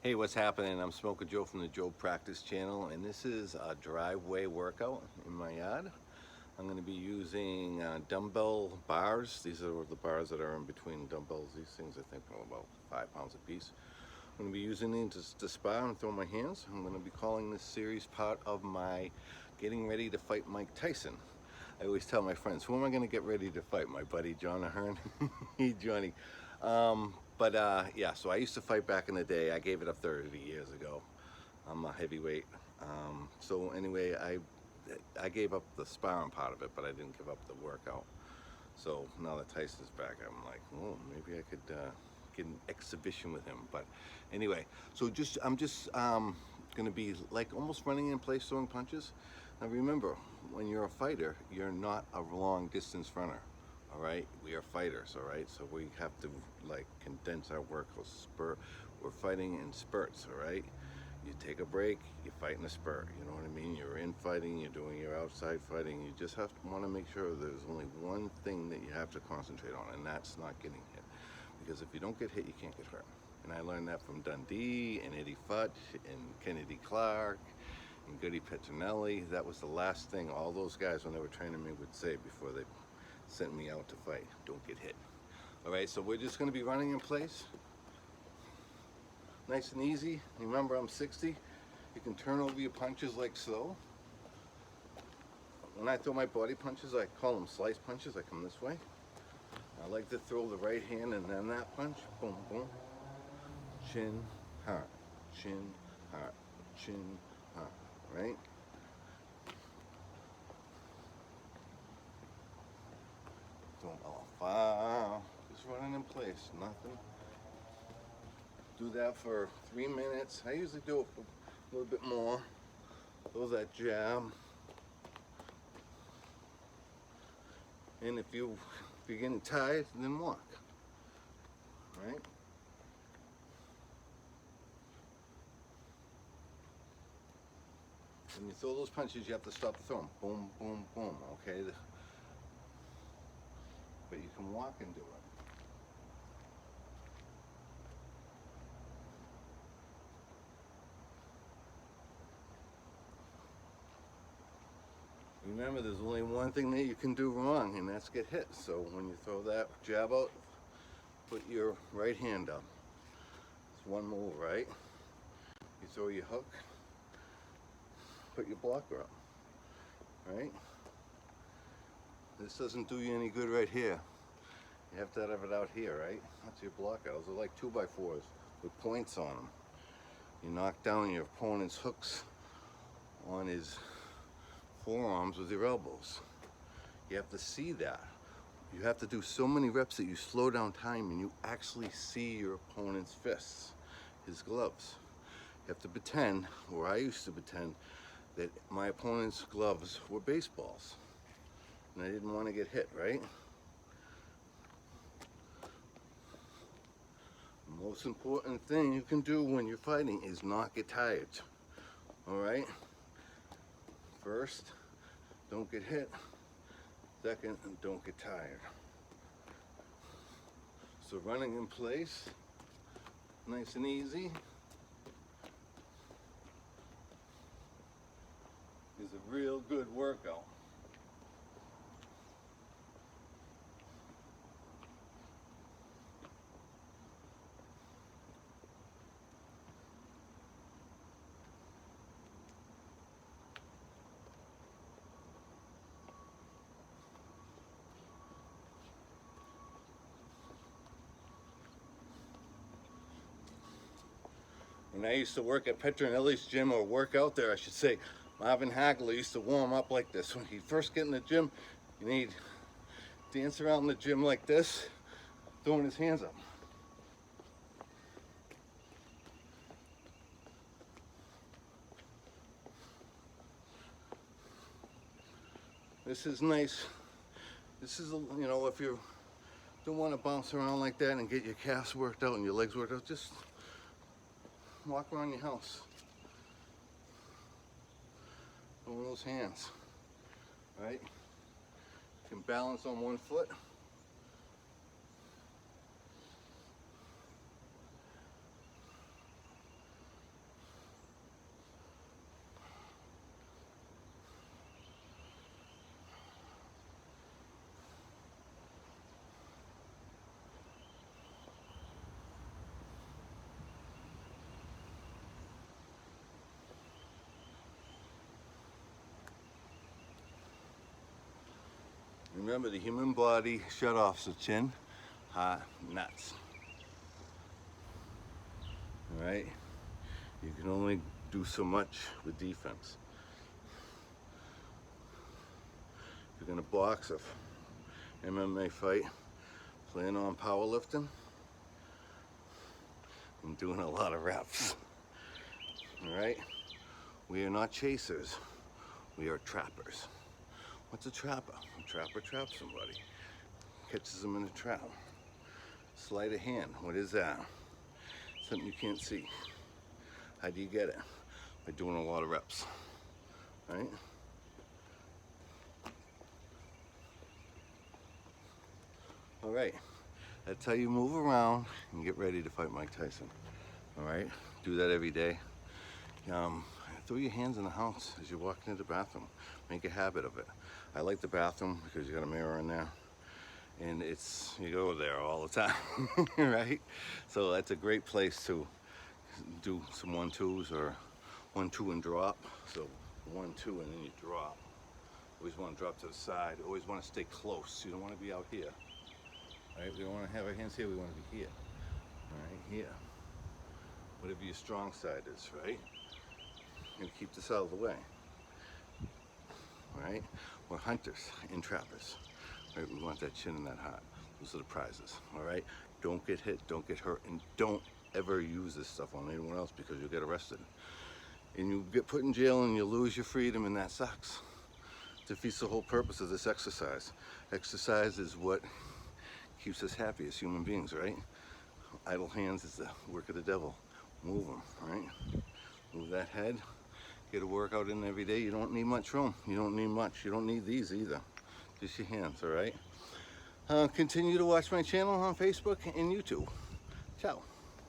Hey, what's happening? I'm Smoker Joe from the Joe Practice Channel, and this is a driveway workout in my yard. I'm going to be using dumbbell bars. These are the bars that are in between dumbbells. These things I think are about 5 pounds a piece. I'm going to be using these to spar and throw my hands. I'm going to be calling this series part of my getting ready to fight Mike Tyson. I always tell my friends, who am I going to get ready to fight? My buddy John Ahern? Hey, Johnny. Yeah, so I used to fight back in the day. I gave it up 30 years ago. I'm a heavyweight. So anyway, I gave up the sparring part of it, but I didn't give up the workout. So now that Tyson's back, I'm like, oh, maybe I could get an exhibition with him. But anyway, so I'm just gonna be like almost running in place, throwing punches. Now remember, when you're a fighter, you're not a long distance runner. All right, we are fighters. All right, so we have to like condense our work. We're fighting in spurts. All right, you take a break, you fight in a spurt. You know what I mean? You're in fighting, you're doing your outside fighting. You just have to want to make sure there's only one thing that you have to concentrate on, and that's not getting hit. Because if you don't get hit, you can't get hurt. And I learned that from Dundee and Eddie Futch and Kennedy Clark and Goody Petronelli. That was the last thing all those guys, when they were training me, would say before they sent me out to fight. Don't get hit. All right, so we're just going to be running in place. Nice and easy. Remember, I'm 60. You can turn over your punches like so. When I throw my body punches, I call them slice punches. I come this way. I like to throw the right hand and then that punch. Boom, boom. Chin, heart. Chin, heart. Chin, heart. Right? Don't wow. Just running in place. Nothing. Do that for 3 minutes. I usually do it for a little bit more. Throw that jab. And if you're getting tired, then walk. Right? When you throw those punches, you have to stop the throwing. Boom, boom, boom. Okay? But you can walk and do it. Remember, there's only one thing that you can do wrong, and that's get hit. So when you throw that jab out, put your right hand up. It's one move, right? You throw your hook, put your blocker up, right? This doesn't do you any good right here. You have to have it out here, right? That's your blocker. Those are like 2x4s with points on them. You knock down your opponent's hooks on his forearms with your elbows. You have to see that. You have to do so many reps that you slow down time and you actually see your opponent's fists, his gloves. You have to pretend, or I used to pretend, that my opponent's gloves were baseballs. And I didn't want to get hit, right? The most important thing you can do when you're fighting is not get tired. All right? First, don't get hit. Second, don't get tired. So running in place, nice and easy, is a real good workout. When I used to work at Petronelli's gym, or work out there, I should say, Marvin Hagler used to warm up like this. When he first get in the gym, you need to dance around in the gym like this, throwing his hands up. This is nice. This is, if you don't want to bounce around like that and get your calves worked out and your legs worked out, just walk around your house. Throwing those hands, right? You can balance on one foot. Remember, the human body shutoffs the chin, heart, nuts. All right? You can only do so much with defense. If you're gonna box a MMA fight, plan on powerlifting and doing a lot of reps. All right? We are not chasers. We are trappers. What's a trapper? A trapper traps somebody. Catches them in a trap. Sleight of hand. What is that? Something you can't see. How do you get it? By doing a lot of reps. Right? All right. That's how you move around and get ready to fight Mike Tyson. All right? Do that every day. Throw your hands in the house as you're walking into the bathroom. Make a habit of it. I like the bathroom because you got a mirror in there, and you go there all the time, right? So that's a great place to do some 1-2s or 1-2 and drop. So 1-2 and then you drop. Always want to drop to the side. Always want to stay close. You don't want to be out here. Right? We don't want to have our hands here. We want to be here. All right, here. Whatever your strong side is, right? And keep this out of the way. All right? We're hunters and trappers. Right? We want that chin and that heart. Those are the prizes. All right? Don't get hit. Don't get hurt, and don't ever use this stuff on anyone else because you'll get arrested. And you get put in jail and you lose your freedom, and that sucks. It defeats the whole purpose of this exercise. Exercise is what keeps us happy as human beings, right? Idle hands is the work of the devil. Move them, right? Move that head. Get a workout in every day. You don't need much room. You don't need much. You don't need these either. Just your hands, all right? Continue to watch my channel on Facebook and YouTube. Ciao.